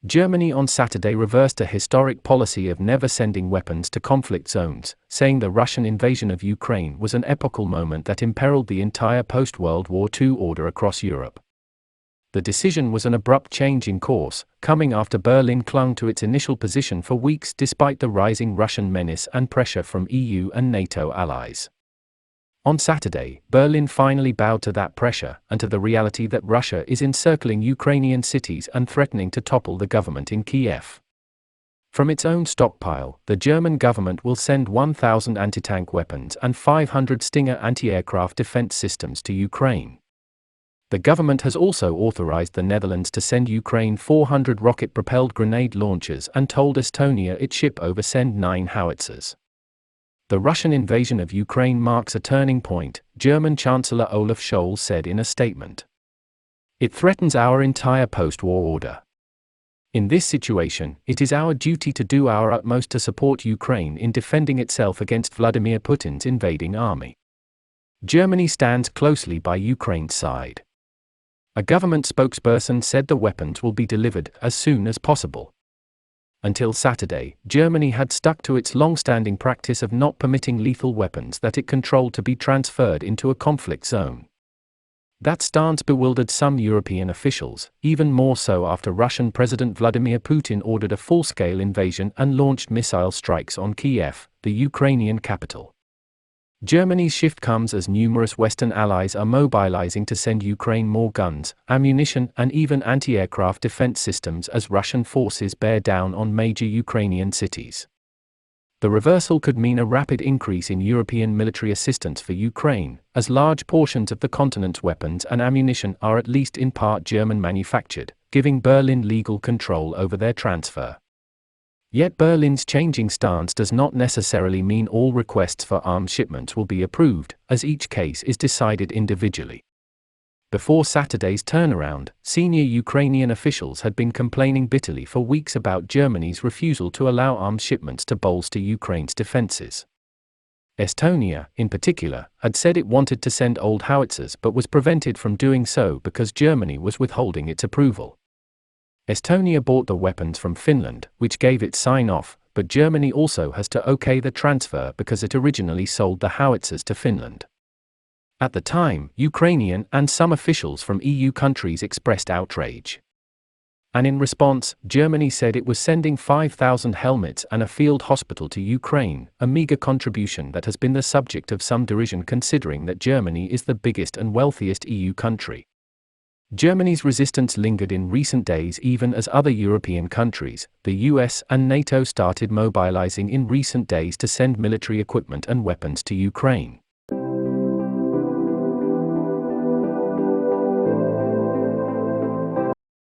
Germany on Saturday reversed a historic policy of never sending weapons to conflict zones, saying the Russian invasion of Ukraine was an epochal moment that imperiled the entire post-World War II order across Europe. The decision was an abrupt change in course, coming after Berlin clung to its initial position for weeks despite the rising Russian menace and pressure from EU and NATO allies. On Saturday, Berlin finally bowed to that pressure and to the reality that Russia is encircling Ukrainian cities and threatening to topple the government in Kiev. From its own stockpile, the German government will send 1,000 anti-tank weapons and 500 Stinger anti-aircraft defense systems to Ukraine. The government has also authorized the Netherlands to send Ukraine 400 rocket-propelled grenade launchers and told Estonia it ship over send 9 howitzers. The Russian invasion of Ukraine marks a turning point, German Chancellor Olaf Scholz said in a statement. It threatens our entire post-war order. In this situation, it is our duty to do our utmost to support Ukraine in defending itself against Vladimir Putin's invading army. Germany stands closely by Ukraine's side. A government spokesperson said the weapons will be delivered as soon as possible. Until Saturday, Germany had stuck to its long-standing practice of not permitting lethal weapons that it controlled to be transferred into a conflict zone. That stance bewildered some European officials, even more so after Russian President Vladimir Putin ordered a full-scale invasion and launched missile strikes on Kiev, the Ukrainian capital. Germany's shift comes as numerous Western allies are mobilizing to send Ukraine more guns, ammunition, and even anti-aircraft defense systems as Russian forces bear down on major Ukrainian cities. The reversal could mean a rapid increase in European military assistance for Ukraine, as large portions of the continent's weapons and ammunition are at least in part German-manufactured, giving Berlin legal control over their transfer. Yet Berlin's changing stance does not necessarily mean all requests for arms shipments will be approved, as each case is decided individually. Before Saturday's turnaround, senior Ukrainian officials had been complaining bitterly for weeks about Germany's refusal to allow arms shipments to bolster Ukraine's defenses. Estonia, in particular, had said it wanted to send old howitzers but was prevented from doing so because Germany was withholding its approval. Estonia bought the weapons from Finland, which gave its sign-off, but Germany also has to okay the transfer because it originally sold the howitzers to Finland. At the time, Ukrainian and some officials from EU countries expressed outrage. And in response, Germany said it was sending 5,000 helmets and a field hospital to Ukraine, a meager contribution that has been the subject of some derision considering that Germany is the biggest and wealthiest EU country. Germany's resistance lingered in recent days even as other European countries, the US and NATO started mobilizing in recent days to send military equipment and weapons to Ukraine.